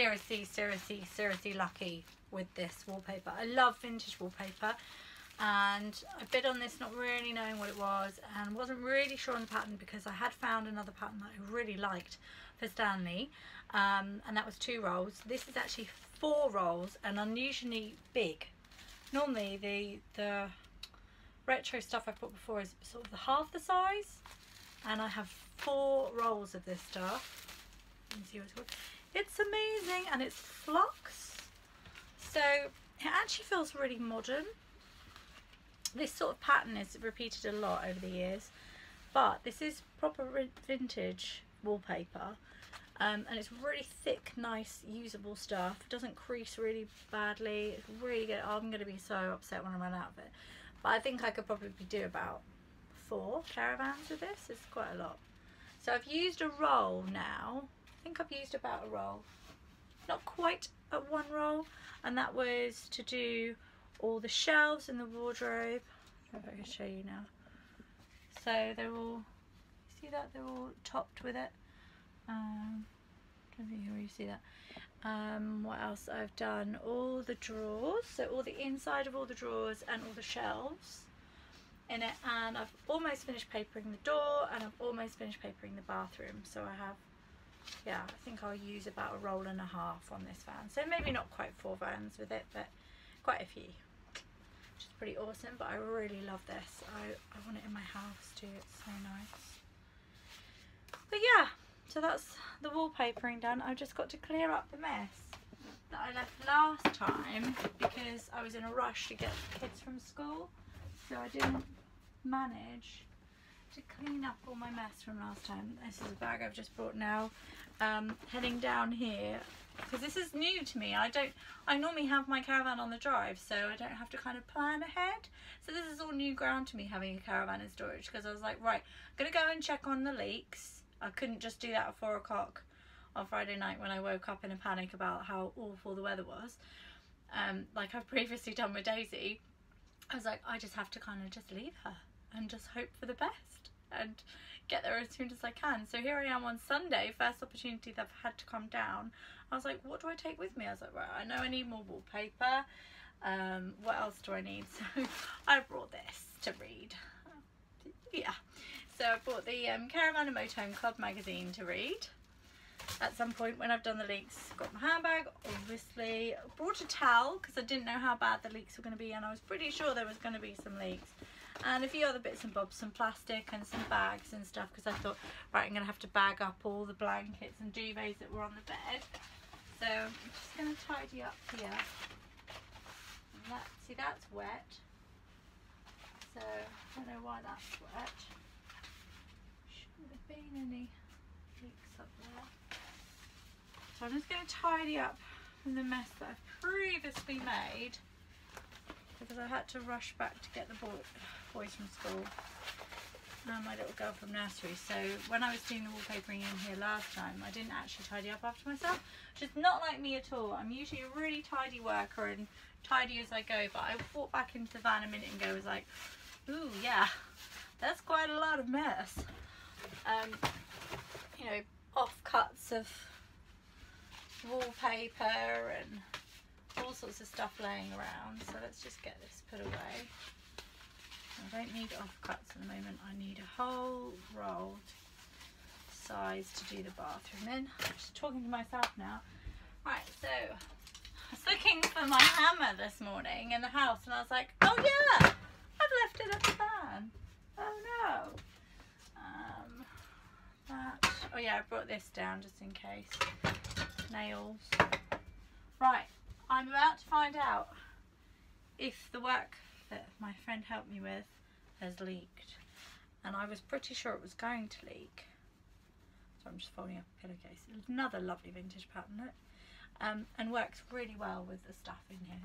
seriously, seriously, seriously lucky with this wallpaper. I love vintage wallpaper, and I bid on this not really knowing what it was, and wasn't really sure on the pattern because I had found another pattern that I really liked for Stanley, and that was 2 rolls. This is actually 4 rolls and unusually big. Normally the retro stuff I've bought before is sort of half the size, and I have 4 rolls of this stuff. You can see what it's called. It's amazing, and it's flux, so it actually feels really modern. This sort of pattern is repeated a lot over the years, but this is proper vintage wallpaper, and it's really thick, nice, usable stuff. It doesn't crease really badly. It's really good. I'm going to be so upset when I run out of it, but I think I could probably do about 4 caravans with this. It's quite a lot. So I've used a roll now. I think I've used about a roll, not quite at 1 roll, and that was to do all the shelves in the wardrobe. If I can show you now. So they're all, see that, they're all topped with it. Don't think you really see that. What else I've done? All the drawers, so all the inside of all the drawers and all the shelves in it, and I've almost finished papering the door, and I've almost finished papering the bathroom. So I have, yeah, I think I'll use about a roll and a half on this van. So maybe not quite 4 vans with it, but quite a few, which is pretty awesome. But I really love this. I want it in my house too. It's so nice. But yeah, so that's the wallpapering done. I've just got to clear up the mess that I left last time because I was in a rush to get the kids from school, so I didn't manage to clean up all my mess from last time. This is a bag I've just brought now, heading down here because this is new to me. I normally have my caravan on the drive, so I don't have to kind of plan ahead. So this is all new ground to me, having a caravan in storage, because I was like, right, I'm gonna go and check on the leaks. I couldn't just do that at 4 o'clock on Friday night when I woke up in a panic about how awful the weather was, like I've previously done with Daisy. I was like, I just have to kind of just leave her and just hope for the best and get there as soon as I can. So here I am on Sunday, first opportunity that I've had to come down. I was like, what do I take with me? I was like, right, I know I need more wallpaper. What else do I need? So I brought this to read. Yeah, so I bought the Caravan and Motorhome Club magazine to read at some point when I've done the leaks. Got my handbag, obviously. Brought a towel because I didn't know how bad the leaks were going to be, and I was pretty sure there was going to be some leaks. And a few other bits and bobs, some plastic and some bags and stuff, because I thought, right, I'm going to have to bag up all the blankets and duvets that were on the bed. So I'm just going to tidy up here. And that, see, that's wet. So I don't know why that's wet. Shouldn't have been any leaks up there. So I'm just going to tidy up from the mess that I've previously made, because I had to rush back to get the boys from school and my little girl from nursery. So when I was doing the wallpapering in here last time, I didn't actually tidy up after myself, which is not like me at all. I'm usually a really tidy worker and tidy as I go, but I walked back into the van a minute ago, was like, ooh, yeah, that's quite a lot of mess. You know, offcuts of wallpaper and all sorts of stuff laying around. So let's just get this put away. I don't need offcuts at the moment. I need a whole rolled size to do the bathroom in. I'm just talking to myself now. Right, so I was looking for my hammer this morning in the house, and I was like, oh yeah, I've left it at the van. Oh no. Oh yeah, I brought this down just in case. Nails. Right, I'm about to find out if the work that my friend helped me with has leaked, and I was pretty sure it was going to leak. So I'm just folding up a pillowcase. Another lovely vintage pattern, look, and works really well with the stuff in here.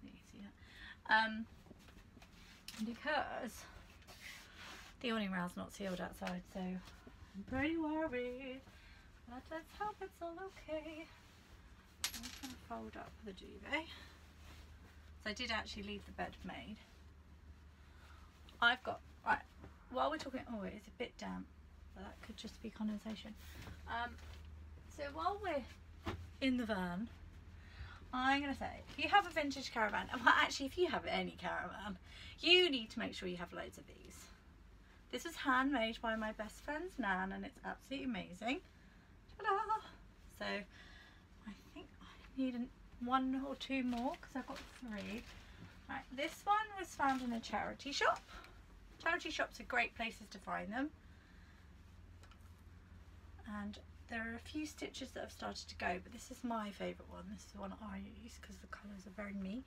You see that? Because the awning rail's not sealed outside, so I'm pretty worried. But let's hope it's all okay. I'm just going to fold up the duvet. So I did actually leave the bed made. I've got, right, while we're talking, oh, it's a bit damp. So that could just be condensation. So while we're in the van, I'm going to say, if you have a vintage Caravan, well actually if you have any Caravan, you need to make sure you have loads of these. This was handmade by my best friend's Nan and it's absolutely amazing. Ta-da! So I think I need one or two more because I've got 3. Right, this one was found in a charity shop. Charity shops are great places to find them. And there are a few stitches that have started to go, but this is my favourite one. This is the one I use because the colours are very me.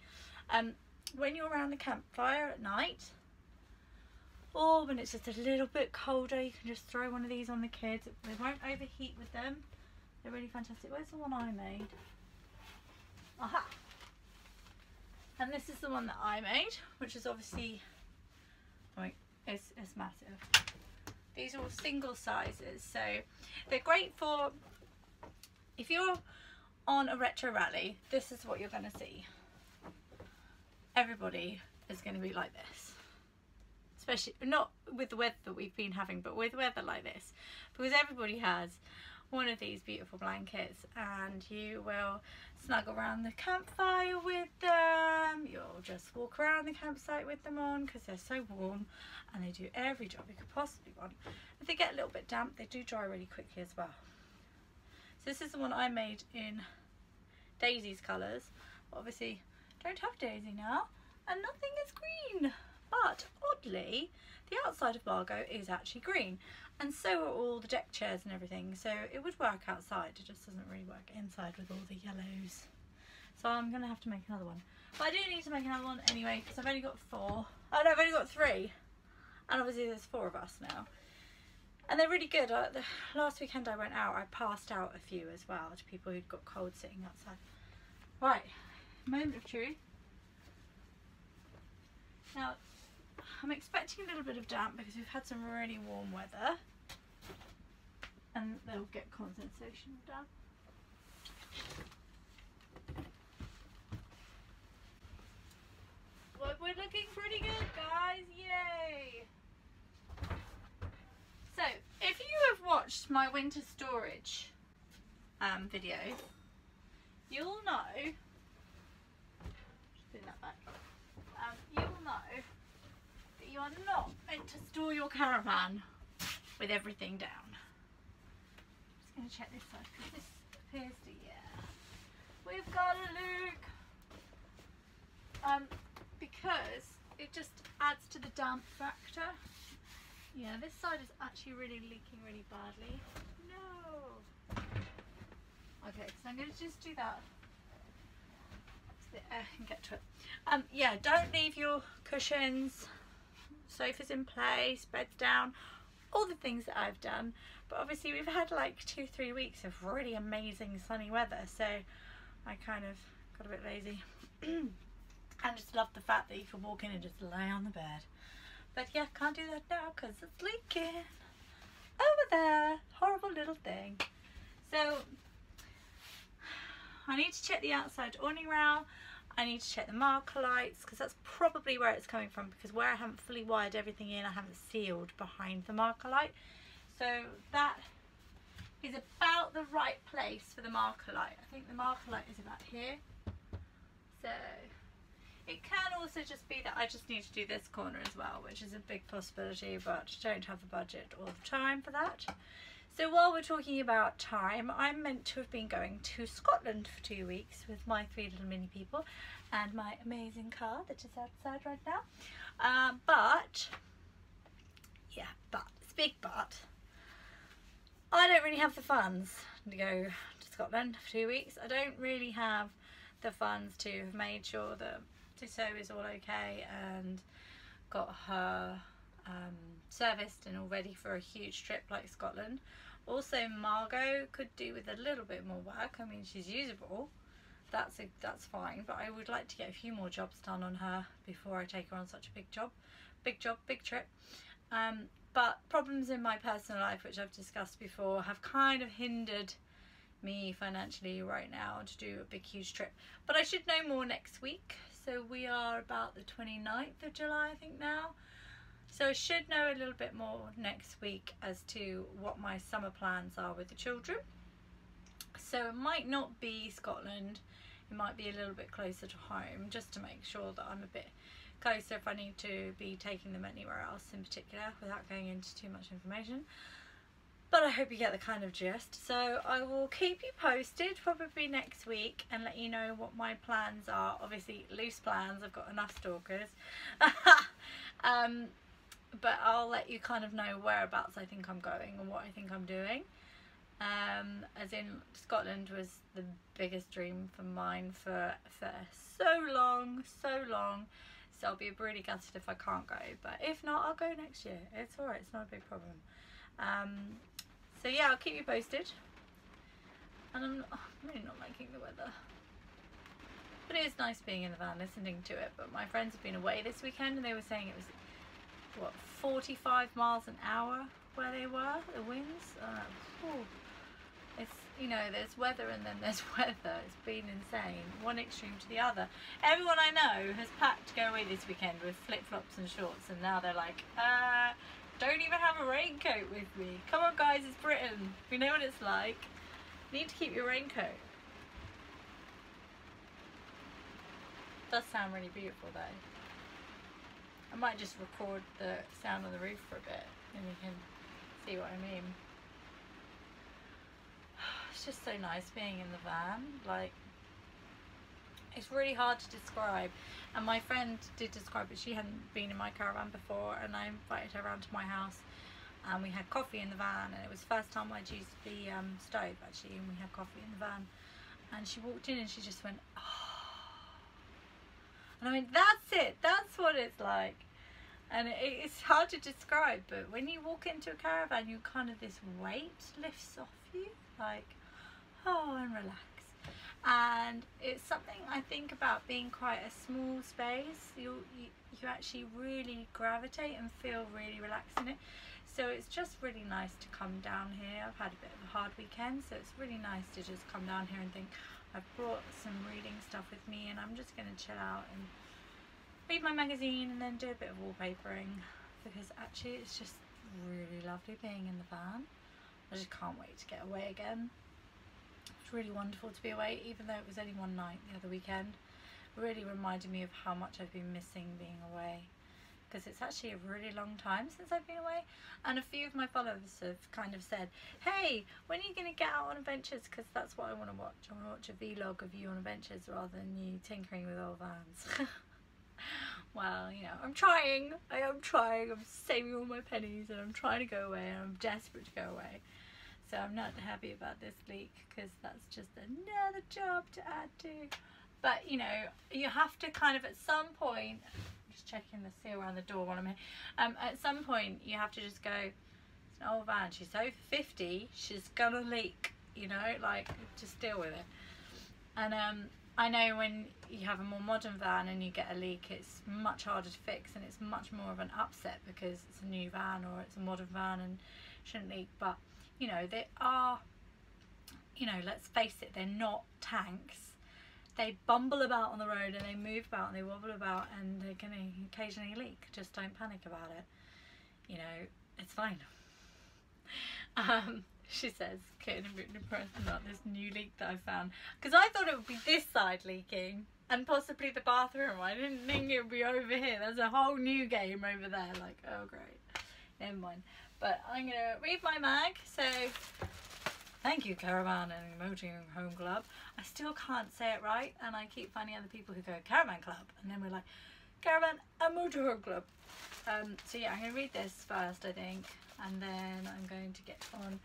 When you're around the campfire at night, or when it's just a little bit colder, you can just throw one of these on the kids. They won't overheat with them. They're really fantastic. Where's the one I made? Aha! And this is the one that I made, which is obviously, it's massive. These are all single sizes, so they're great for, if you're on a retro rally, this is what you're going to see. Everybody is going to be like this. Especially, not with the weather that we've been having, but with weather like this. Because everybody has one of these beautiful blankets and you will snuggle around the campfire with them. You'll just walk around the campsite with them on because they're so warm and they do every job you could possibly want. If they get a little bit damp, they do dry really quickly as well. So this is the one I made in Daisy's colours. Obviously don't have Daisy now and nothing is green, but oddly the outside of Margo is actually green, and so are all the deck chairs and everything, so it would work outside. It just doesn't really work inside with all the yellows. So I'm going to have to make another one. But I do need to make another one anyway because I've only got 4. Oh no, I've only got 3. And obviously there's 4 of us now. And they're really good. The last weekend I went out, I passed out a few as well to people who'd got cold sitting outside. Right, moment of truth. Now, I'm expecting a little bit of damp because we've had some really warm weather and they'll get condensation of damp. Well, we're looking pretty good, guys, yay! So, if you have watched my winter storage video, you'll know, just put that back, you'll know you are not meant to store your caravan with everything down. I'm just going to check this side because this appears to, yeah. We've got a leak. Because it just adds to the damp factor. Yeah, this side is actually really leaking really badly. No. Okay, so I'm going to just do that so the air can get to it. Yeah, don't leave your cushions, sofas in place, beds down, all the things that I've done. But obviously we've had like 2-3 weeks of really amazing sunny weather, so I kind of got a bit lazy. I just love the fact that you can walk in and just lay on the bed. But yeah, can't do that now because it's leaking over there. Horrible little thing. So I need to check the outside awning rail. I need to check the marker lights because that's probably where it's coming from, because where I haven't fully wired everything in, I haven't sealed behind the marker light. So that is about the right place for the marker light. I think the marker light is about here. So it can also just be that I just need to do this corner as well, which is a big possibility, but don't have the budget or the time for that. So while we're talking about time, I'm meant to have been going to Scotland for 2 weeks with my 3 little mini people and my amazing car that is outside right now. But it's a big but. I don't really have the funds to go to Scotland for 2 weeks. I don't really have the funds to have made sure that Tissot is all okay and got her serviced and all ready for a huge trip like Scotland. Also, Margo could do with a little bit more work. I mean, she's usable, that's fine, but I would like to get a few more jobs done on her before I take her on such a big trip. But problems in my personal life, which I've discussed before, have kind of hindered me financially right now to do a big huge trip. But I should know more next week. So we are about the 29th of July, I think now. So I should know a little bit more next week as to what my summer plans are with the children. So it might not be Scotland, it might be a little bit closer to home, just to make sure that I'm a bit closer if I need to be taking them anywhere else in particular, without going into too much information. But I hope you get the kind of gist. So I will keep you posted probably next week and let you know what my plans are. Obviously loose plans, I've got enough stalkers. But I'll let you kind of know whereabouts I think I'm going and what I think I'm doing. As in, Scotland was the biggest dream for mine for so long. So I'll be really gutted if I can't go, but if not, I'll go next year. It's alright, it's not a big problem. So yeah, I'll keep you posted. And I'm really not liking the weather, but it is nice being in the van listening to it. But my friends have been away this weekend and they were saying it was, what, 45 miles an hour where they were, the winds. It's, you know, there's weather and then there's weather. It's been insane, one extreme to the other. Everyone I know has packed to go away this weekend with flip-flops and shorts, and now they're like, don't even have a raincoat with me. Come on guys, it's Britain. We know what it's like. You need to keep your raincoat. Does sound really beautiful though. I might just record the sound on the roof for a bit and you can see what I mean. It's just so nice being in the van. Like, it's really hard to describe, and my friend did describe it. She hadn't been in my caravan before, and I invited her around to my house and we had coffee in the van, and it was the first time I'd used the stove actually, and we had coffee in the van, and she walked in and she just went, oh. And I mean, that's it, that's what it's like. And it's hard to describe, but when you walk into a caravan, you kind of, this weight lifts off you, like, oh, and relax. And it's something I think about being quite a small space. You actually really gravitate and feel really relaxed in it. So it's just really nice to come down here. I've had a bit of a hard weekend, so it's really nice to just come down here and think, I've brought some reading stuff with me and I'm just going to chill out and read my magazine and then do a bit of wallpapering, because actually it's just really lovely being in the van. I just can't wait to get away again. It's really wonderful to be away, even though it was only one night the other weekend. It really reminded me of how much I've been missing being away, because it's actually a really long time since I've been away. And a few of my followers have kind of said, hey, when are you going to get out on adventures, because that's what I want to watch. I want to watch a vlog of you on adventures rather than you tinkering with old vans. Well, you know, I'm trying, I'm saving all my pennies and I'm trying to go away and I'm desperate to go away. So I'm not happy about this leak, because that's just another job to add to. But, you know, you have to kind of, at some point, I'm just checking the seal around the door while I'm here. At some point, you have to just go, it's an old van, she's over 50, she's gonna leak, you know, like, just deal with it. And I know when you have a more modern van and you get a leak, it's much harder to fix and it's much more of an upset because it's a new van or it's a modern van and shouldn't leak. But, you know, they are, you know, let's face it, they're not tanks. They bumble about on the road and they move about and they wobble about and they're going to occasionally leak. Just don't panic about it. You know, it's fine. She says, getting a bit depressed about this new leak that I found. Because I thought it would be this side leaking and possibly the bathroom. I didn't think it would be over here. There's a whole new game over there. Like, oh great. Never mind. But I'm going to read my mag. So, thank you, Caravan and Motoring Home Club. I still can't say it right. And I keep finding other people who go Caravan Club. And then we're like, Caravan and Motorhome Club. So yeah, I'm going to read this first, I think. And then I'm going to get on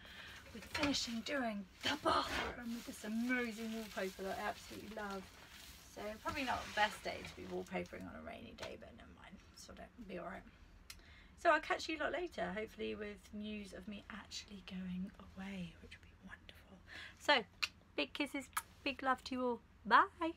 with finishing doing the bathroom with this amazing wallpaper that I absolutely love. So probably not the best day to be wallpapering on a rainy day, but never mind, so it'll be alright. So I'll catch you a lot later, hopefully with news of me actually going away, which would be wonderful. So big kisses, big love to you all. Bye.